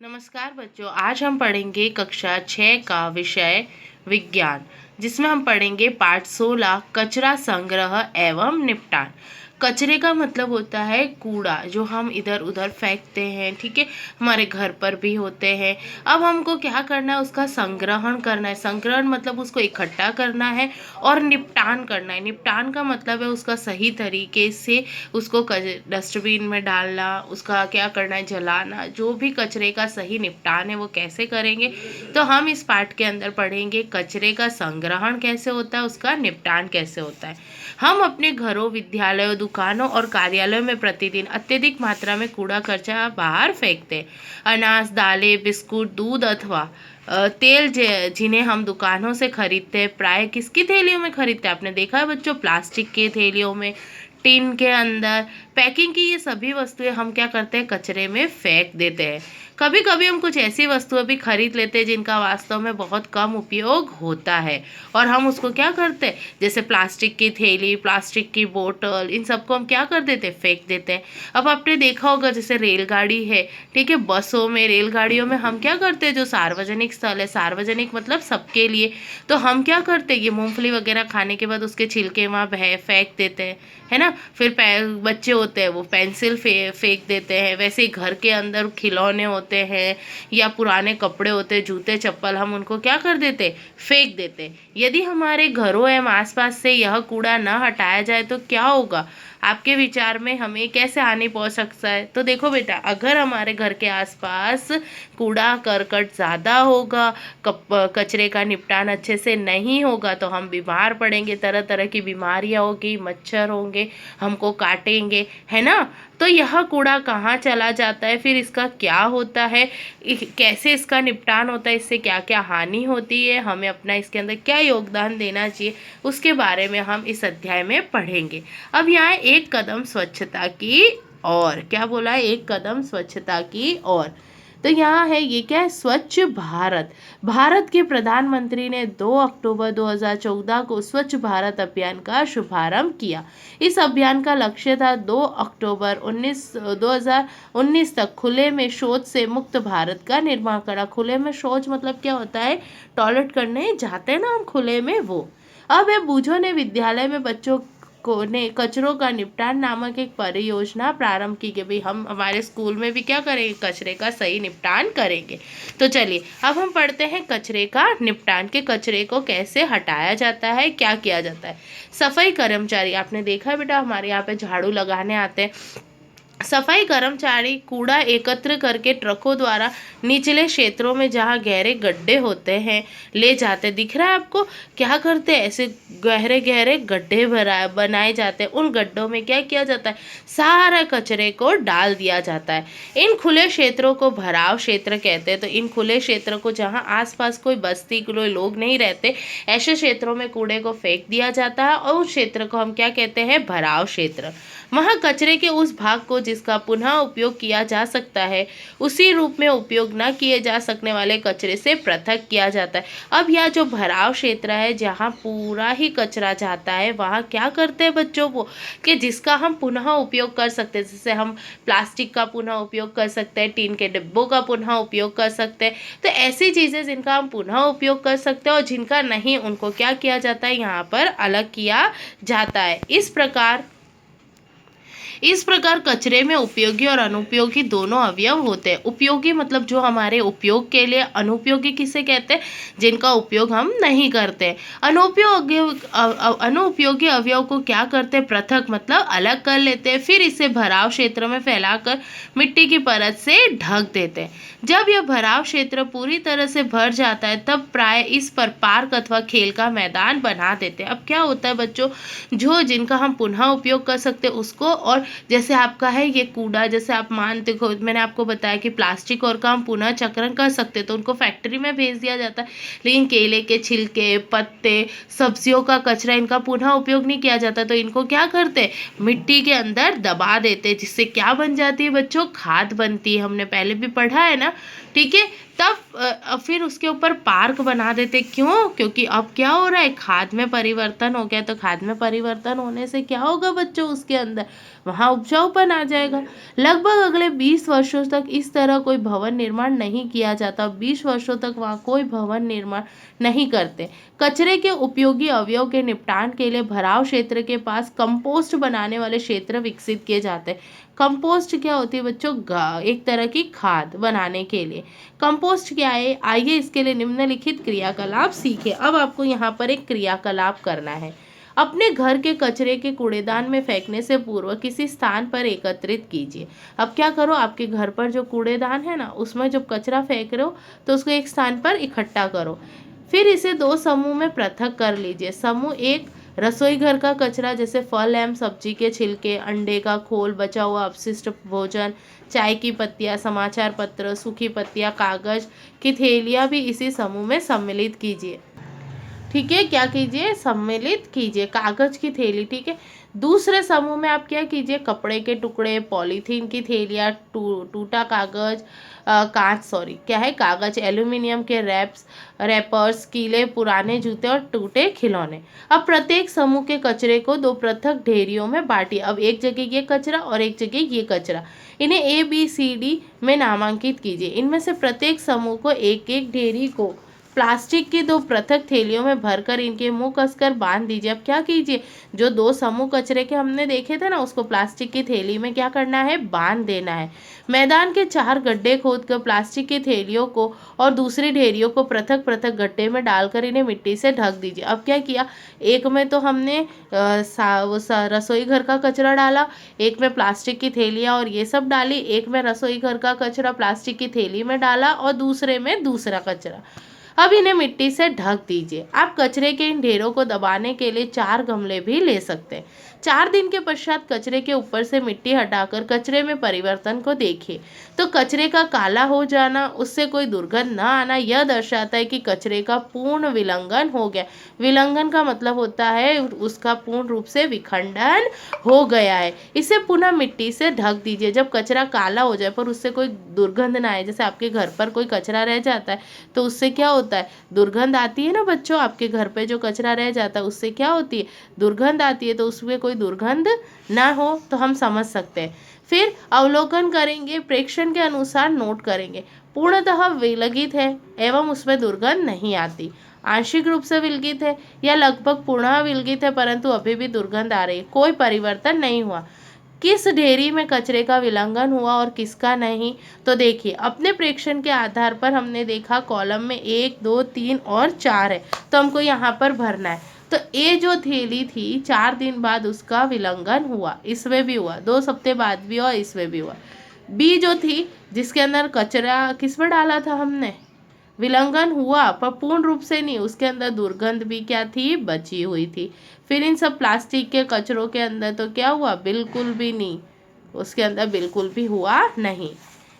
नमस्कार बच्चों, आज हम पढ़ेंगे कक्षा 6 का विषय विज्ञान, जिसमें हम पढ़ेंगे पाठ 16 कचरा संग्रह एवं निपटान। कचरे का मतलब होता है कूड़ा, जो हम इधर उधर फेंकते हैं, ठीक है। हमारे घर पर भी होते हैं। अब हमको क्या करना है, उसका संग्रहण करना है। संग्रहण मतलब उसको इकट्ठा करना है और निपटान करना है। निपटान का मतलब है उसका सही तरीके से उसको डस्टबिन में डालना, उसका क्या करना है, जलाना। जो भी कचरे का सही निपटान है वो कैसे करेंगे, तो हम इस पाठ के अंदर पढ़ेंगे कचरे का संग्रहण कैसे होता है, उसका निपटान कैसे होता है। हम अपने घरों, विद्यालयों, दुकानों और कार्यालयों में प्रतिदिन अत्यधिक मात्रा में कूड़ा कचरा बाहर फेंकते हैं। अनाज, दालें, बिस्कुट, दूध अथवा तेल जिन्हें हम दुकानों से खरीदते हैं, प्राय किसकी थैलियों में खरीदते हैं? आपने देखा है बच्चों, प्लास्टिक के थैलियों में, टिन के अंदर पैकिंग की ये सभी वस्तुएं हम क्या करते हैं, कचरे में फेंक देते हैं। कभी कभी हम कुछ ऐसी वस्तुएं भी खरीद लेते हैं जिनका वास्तव में बहुत कम उपयोग होता है, और हम उसको क्या करते हैं, जैसे प्लास्टिक की थैली, प्लास्टिक की बोतल, इन सबको हम क्या कर देते हैं, फेंक देते हैं। अब आपने देखा होगा, जैसे रेलगाड़ी है, ठीक है, बसों में, रेलगाड़ियों में हम क्या करते हैं, जो सार्वजनिक स्थल है, सार्वजनिक मतलब सबके लिए, तो हम क्या करते हैं, ये मूंगफली वगैरह खाने के बाद उसके छिलके वहाँ फेंक देते हैं, है ना। फिर बच्चे होते हैं वो पेंसिल फेंक देते हैं। वैसे ही घर के अंदर खिलौने होते हैं या पुराने कपड़े होते हैं, जूते चप्पल, हम उनको क्या कर देते, फेंक देते। यदि हमारे घरों एवं आसपास से यह कूड़ा न हटाया जाए तो क्या होगा? आपके विचार में हमें कैसे हानि पहुंच सकता है? तो देखो बेटा, अगर हमारे घर के आसपास कूड़ा करकट ज़्यादा होगा, कचरे का निपटान अच्छे से नहीं होगा, तो हम बीमार पड़ेंगे, तरह तरह की बीमारियां होगी, मच्छर होंगे, हमको काटेंगे, है ना। तो यह कूड़ा कहाँ चला जाता है, फिर इसका क्या होता है, कैसे इसका निपटान होता है, इससे क्या क्या हानि होती है, हमें अपना इसके अंदर क्या योगदान देना चाहिए, उसके बारे में हम इस अध्याय में पढ़ेंगे। अब यहाँ एक कदम स्वच्छता की और, क्या बोला है, एक कदम स्वच्छता की और। तो यहाँ है, ये क्या है, स्वच्छ भारत। भारत के प्रधानमंत्री ने 2 अक्टूबर 2014 को स्वच्छ भारत अभियान का शुभारंभ किया। इस अभियान का लक्ष्य था 2 अक्टूबर 2019 तक खुले में शौच से मुक्त भारत का निर्माण करना। खुले में शौच मतलब क्या होता है, टॉयलेट करने जाते हैं ना हम खुले में, वो। अब है, बूझो ने विद्यालय में बच्चों को ने कचरों का निपटान नामक एक परियोजना प्रारंभ की कि भाई हम हमारे स्कूल में भी क्या करेंगे, कचरे का सही निपटान करेंगे। तो चलिए अब हम पढ़ते हैं कचरे का निपटान, के कचरे को कैसे हटाया जाता है, क्या किया जाता है। सफाई कर्मचारी, आपने देखा है बेटा, हमारे यहाँ पे झाड़ू लगाने आते हैं। सफाई कर्मचारी कूड़ा एकत्र करके ट्रकों द्वारा निचले क्षेत्रों में जहाँ गहरे गड्ढे होते हैं ले जाते। दिख रहा है आपको, क्या करते हैं, ऐसे गहरे गहरे गड्ढे बनाए जाते हैं। उन गड्ढों में क्या किया जाता है, सारा कचरे को डाल दिया जाता है। इन खुले क्षेत्रों को भराव क्षेत्र कहते हैं। तो इन खुले क्षेत्रों को, जहाँ आसपास कोई बस्ती, कोई लोग नहीं रहते, ऐसे क्षेत्रों में कूड़े को फेंक दिया जाता है, और उस क्षेत्र को हम क्या कहते हैं, भराव क्षेत्र। वहाँ कचरे के उस भाग को जिसका पुनः उपयोग किया जा सकता है, उसी रूप में उपयोग न किए जा सकने वाले कचरे से पृथक किया जाता है। अब यह जो भराव क्षेत्र है, जहाँ पूरा ही कचरा जाता है, वहाँ क्या करते हैं बच्चों वो, कि जिसका हम पुनः उपयोग कर सकते हैं। जैसे हम प्लास्टिक का पुनः उपयोग कर सकते हैं, टीन के डिब्बों का पुनः उपयोग कर सकते हैं। तो ऐसी चीज़ें जिनका हम पुनः उपयोग कर सकते हैं और जिनका नहीं, उनको क्या किया जाता है, यहाँ पर अलग किया जाता है। इस प्रकार कचरे में उपयोगी और अनुपयोगी दोनों अवयव होते हैं। उपयोगी मतलब जो हमारे उपयोग के लिए, अनुपयोगी किसे कहते हैं, जिनका उपयोग हम नहीं करते। अनुपयोगी अवयव को क्या करते हैं, पृथक मतलब अलग कर लेते हैं, फिर इसे भराव क्षेत्र में फैलाकर मिट्टी की परत से ढक देते हैं। जब यह भराव क्षेत्र पूरी तरह से भर जाता है, तब प्राय इस पर पार्क अथवा खेल का मैदान बना देते हैं। अब क्या होता है बच्चों, जो जिनका हम पुनः उपयोग कर सकते हैं उसको, और जैसे आपका है ये कूड़ा, जैसे आप मानते हो, मैंने आपको बताया कि प्लास्टिक और का हम पुनः चक्रण कर सकते, तो उनको फैक्ट्री में भेज दिया जाता है। लेकिन केले के छिलके, पत्ते, सब्जियों का कचरा, इनका पुनः उपयोग नहीं किया जाता, तो इनको क्या करते, मिट्टी के अंदर दबा देते, जिससे क्या बन जाती है बच्चों, खाद बनती है। हमने पहले भी पढ़ा है ना, ठीक है। तब फिर उसके ऊपर पार्क बना देते। क्यों? क्योंकि अब क्या हो रहा है, खाद में परिवर्तन हो गया। तो खाद में परिवर्तन होने से क्या होगा बच्चों, उसके अंदर वहाँ उपजाऊपन आ जाएगा। लगभग अगले 20 वर्षों तक इस तरह कोई भवन निर्माण नहीं किया जाता। 20 वर्षों तक वहाँ कोई भवन निर्माण नहीं करते। कचरे के उपयोगी अवयव के निपटान के लिए भराव क्षेत्र के पास कंपोस्ट बनाने वाले क्षेत्र विकसित किए जाते हैं। कंपोस्ट क्या होती है बच्चों? एक तरह की खाद बनाने के लिए। कंपोस्ट क्या है? आइए इसके लिए निम्नलिखित क्रियाकलाप सीखें। अब आपको यहाँ पर एक क्रियाकलाप करना है। अपने घर के कचरे के कूड़ेदान में फेंकने से पूर्व किसी स्थान पर एकत्रित कीजिए। अब क्या करो, आपके घर पर जो कूड़ेदान है ना, उसमें जब कचरा फेंक रहे हो तो उसको एक स्थान पर इकट्ठा करो। फिर इसे 2 समूह में पृथक कर लीजिए। समूह 1, रसोई घर का कचरा जैसे फल एवं सब्जी के छिलके, अंडे का खोल, बचा हुआ अपशिष्ट भोजन, चाय की पत्तियां, समाचार पत्र, सूखी पत्तियां, कागज की थैलियां भी इसी समूह में सम्मिलित कीजिए। ठीक है, क्या कीजिए? सम्मिलित कीजिए कागज की थैली। ठीक है। दूसरे समूह में आप क्या कीजिए? कपड़े के टुकड़े, पॉलीथीन की थैलियाँ, टूटा कागज, क्या है, कागज, एल्यूमिनियम के रैपर्स, कीले पुराने जूते और टूटे खिलौने। अब प्रत्येक समूह के कचरे को 2 पृथक ढेरियों में बांटिए। अब एक जगह ये कचरा और एक जगह ये कचरा। इन्हें ABCD में नामांकित कीजिए। इनमें से प्रत्येक समूह को एक एक ढेरी को प्लास्टिक की 2 पृथक थैलियों में भरकर इनके मुंह कसकर बांध दीजिए। अब क्या कीजिए? जो 2 समूह कचरे के हमने देखे थे ना, उसको प्लास्टिक की थैली में क्या करना है? बांध देना है। मैदान के 4 गड्ढे खोदकर प्लास्टिक की थैलियों को और दूसरी ढेरियों को पृथक पृथक गड्ढे में डालकर इन्हें मिट्टी से ढक दीजिए। अब क्या किया? एक में तो हमने रसोई घर का कचरा डाला, एक में प्लास्टिक की थैलियाँ और ये सब डाली, एक में रसोई घर का कचरा प्लास्टिक की थैली में डाला और दूसरे में दूसरा कचरा। अब इन्हें मिट्टी से ढक दीजिए। आप कचरे के इन ढेरों को दबाने के लिए 4 गमले भी ले सकते हैं। 4 दिन के पश्चात कचरे के ऊपर से मिट्टी हटाकर कचरे में परिवर्तन को देखिए। तो कचरे का काला हो जाना, उससे कोई दुर्गंध न आना, यह दर्शाता है कि कचरे का पूर्ण विलंघन हो गया। विलंघन का मतलब होता है उसका पूर्ण रूप से विखंडन हो गया है। इसे पुनः मिट्टी से ढक दीजिए। जब कचरा काला हो जाए पर उससे कोई दुर्गंध ना आए, जैसे आपके घर पर कोई कचरा रह जाता है तो उससे क्या होता है? दुर्गंध आती है ना बच्चों। आपके घर पे जो कचरा रह जाता है उससे क्या होती है? दुर्गंध आती है। तो उसमें कोई दुर्गंध ना हो तो हम समझ सकते हैं। फिर अवलोकन करेंगे, प्रेक्षण के अनुसार नोट करेंगे। पूर्णतः विलगित है एवं उसमें दुर्गंध नहीं आती, आंशिक रूप से विलगित है या लगभग पूर्ण विलगित है परंतु अभी भी दुर्गंध आ रही है, कोई परिवर्तन नहीं हुआ। किस ढेरी में कचरे का विलंघन हुआ और किसका नहीं? तो देखिए, अपने प्रेक्षण के आधार पर हमने देखा कॉलम में 1, 2, 3 और 4 है, तो हमको यहाँ पर भरना है। तो ए जो थैली थी 4 दिन बाद उसका विलंघन हुआ, इसमें भी हुआ, 2 हफ्ते बाद भी हुआ, इसमें भी हुआ। बी जो थी जिसके अंदर कचरा किसमें डाला था हमने? विलंघन हुआ पर पूर्ण रूप से नहीं, उसके अंदर दुर्गंध भी क्या थी? बची हुई थी। फिर इन सब प्लास्टिक के कचरों के अंदर तो क्या हुआ? बिल्कुल भी नहीं, उसके अंदर बिल्कुल भी हुआ नहीं।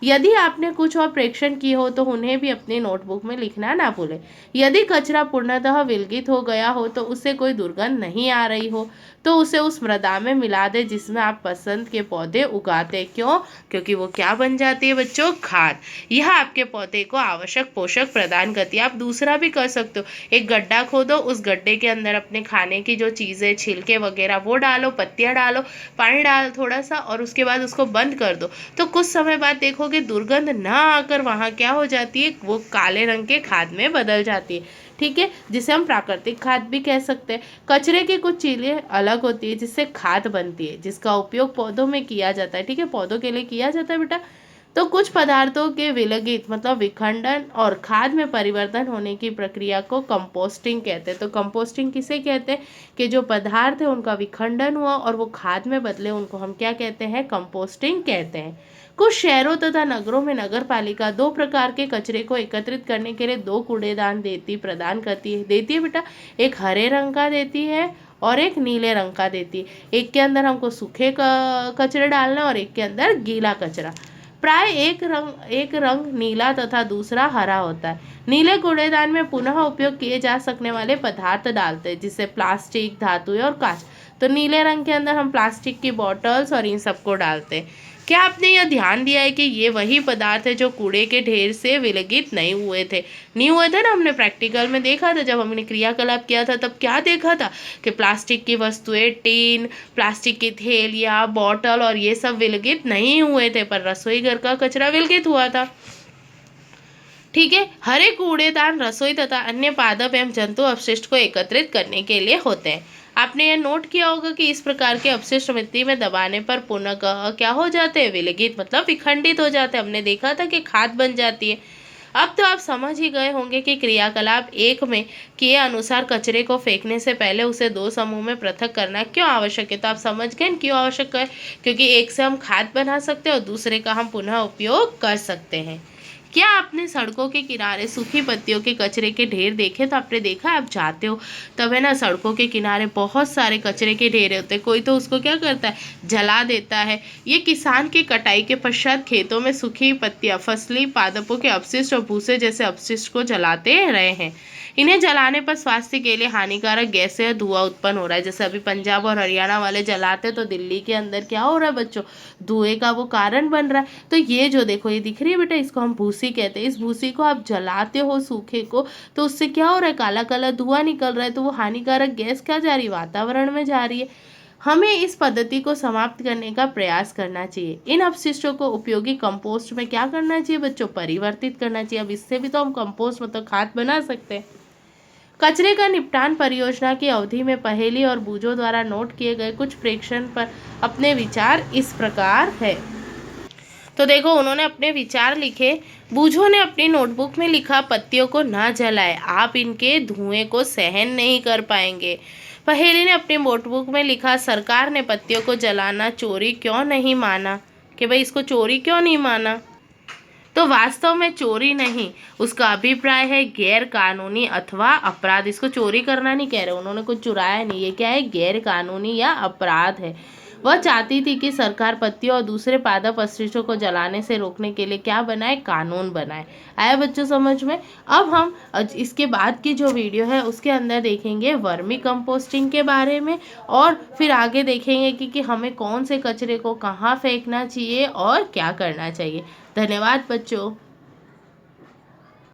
यदि आपने कुछ और प्रेक्षण किए हो तो उन्हें भी अपनी नोटबुक में लिखना ना भूलें। यदि कचरा पूर्णतः विलगित हो गया हो तो उससे कोई दुर्गंध नहीं आ रही हो तो उसे उस मृदा में मिला दे जिसमें आप पसंद के पौधे उगाते। क्यों? क्योंकि वो क्या बन जाती है बच्चों? खाद। यह आपके पौधे को आवश्यक पोषक प्रदान करती है। आप दूसरा भी कर सकते हो, एक गड्ढा खोदो, उस गड्ढे के अंदर अपने खाने की जो चीज़ें, छिलके वगैरह वो डालो, पत्तियाँ डालो, पानी डाल थोड़ा सा और उसके बाद उसको बंद कर दो। तो कुछ समय बाद देखोगे दुर्गंध ना आकर वहाँ क्या हो जाती है? वो काले रंग के खाद में बदल जाती है। ठीक है, जिसे हम प्राकृतिक खाद भी कह सकते हैं। कचरे की कुछ चीज़ें अलग होती है जिससे खाद बनती है, जिसका उपयोग पौधों में किया जाता है। ठीक है, पौधों के लिए किया जाता है बेटा। तो कुछ पदार्थों के विलगित मतलब विखंडन और खाद में परिवर्तन होने की प्रक्रिया को कंपोस्टिंग कहते हैं। तो कंपोस्टिंग किसे कहते हैं? कि जो पदार्थ है उनका विखंडन हुआ और वो खाद में बदले, उनको हम क्या कहते हैं? कंपोस्टिंग कहते हैं। कुछ शहरों तथा नगरों में नगर पालिका 2 प्रकार के कचरे को एकत्रित करने के लिए 2 कूड़ेदान प्रदान करती है बेटा। एक हरे रंग का देती है और एक नीले रंग का देती है। एक के अंदर हमको सूखे कचरे डालना और एक के अंदर गीला कचरा। प्राय एक रंग नीला तथा दूसरा हरा होता है। नीले कूड़ेदान में पुनः उपयोग किए जा सकने वाले पदार्थ डालते हैं, जिससे प्लास्टिक, धातुएं और कांच। तो नीले रंग के अंदर हम प्लास्टिक की बॉटल्स और इन सबको डालते हैं। क्या आपने यह ध्यान दिया है कि ये वही पदार्थ है जो कूड़े के ढेर से विलगित नहीं हुए थे? नहीं हुए थे ना, हमने प्रैक्टिकल में देखा था, जब हमने क्रियाकलाप किया था तब क्या देखा था कि प्लास्टिक की वस्तुएं, टीन, प्लास्टिक की थैलियाँ, बॉटल और ये सब विलगित नहीं हुए थे, पर रसोई घर का कचरा विलगित हुआ था। ठीक है, हरे कूड़ेदान रसोई तथा अन्य पादप एवं जंतु अपशिष्ट को एकत्रित करने के लिए होते हैं। आपने यह नोट किया होगा कि इस प्रकार के अपशिष्ट मिट्टी में दबाने पर पुनः क्या हो जाते हैं? विलगित, मतलब विखंडित हो जाते हैं। हमने देखा था कि खाद बन जाती है। अब तो आप समझ ही गए होंगे कि क्रियाकलाप 1 में किए अनुसार कचरे को फेंकने से पहले उसे 2 समूह में पृथक करना क्यों आवश्यक है। तो आप समझ गए क्यों आवश्यक है, क्योंकि एक से हम खाद बना सकते हैं और दूसरे का हम पुनः उपयोग कर सकते हैं। क्या आपने सड़कों के किनारे सूखी पत्तियों के कचरे के ढेर देखे? तो आपने देखा है, आप जाते हो तब है ना, सड़कों के किनारे बहुत सारे कचरे के ढेर होते हैं। कोई तो उसको क्या करता है, जला देता है। ये किसान की कटाई के पश्चात खेतों में सूखी पत्तियां, फसली पादपों के अपशिष्ट और भूसे जैसे अपशिष्ट को जलाते रहे हैं। इन्हें जलाने पर स्वास्थ्य के लिए हानिकारक गैसें और धुआं उत्पन्न हो रहा है। जैसे अभी पंजाब और हरियाणा वाले जलाते, तो दिल्ली के अंदर क्या हो रहा है बच्चों, धुएं का वो कारण बन रहा है। तो ये जो देखो, ये दिख रही है बेटा, इसको हम भूसी कहते हैं। इस भूसी को आप जलाते हो सूखे को, तो उससे क्या हो रहा है, काला काला धुआं निकल रहा है। तो वो हानिकारक गैस क्या जा रही है, वातावरण में जा रही है। हमें इस पद्धति को समाप्त करने का प्रयास करना चाहिए। इन अपशिष्टों को उपयोगी कंपोस्ट में क्या करना चाहिए बच्चों, परिवर्तित करना चाहिए। अब इससे भी तो हम कंपोस्ट मतलब खाद बना सकते हैं। कचरे का निपटान परियोजना की अवधि में पहेली और बूझों द्वारा नोट किए गए कुछ प्रेक्षण पर अपने विचार इस प्रकार है। तो देखो, उन्होंने अपने विचार लिखे। बूझों ने अपनी नोटबुक में लिखा, पत्तियों को ना जलाएं, आप इनके धुएं को सहन नहीं कर पाएंगे। पहेली ने अपनी नोटबुक में लिखा, सरकार ने पत्तियों को जलाना चोरी क्यों नहीं माना, कि भाई इसको चोरी क्यों नहीं माना। तो वास्तव में चोरी नहीं, उसका अभिप्राय है गैर कानूनी अथवा अपराध। इसको चोरी करना नहीं कह रहे, उन्होंने कुछ चुराया नहीं, ये क्या है, गैर कानूनी या अपराध है। वह चाहती थी कि सरकार पत्तियों और दूसरे पादप अपशिष्टों को जलाने से रोकने के लिए क्या बनाए, कानून बनाए। आया बच्चों समझ में। अब हम इसके बाद की जो वीडियो है उसके अंदर देखेंगे वर्मी कंपोस्टिंग के बारे में, और फिर आगे देखेंगे कि हमें कौन से कचरे को कहाँ फेंकना चाहिए और क्या करना चाहिए। धन्यवाद बच्चों।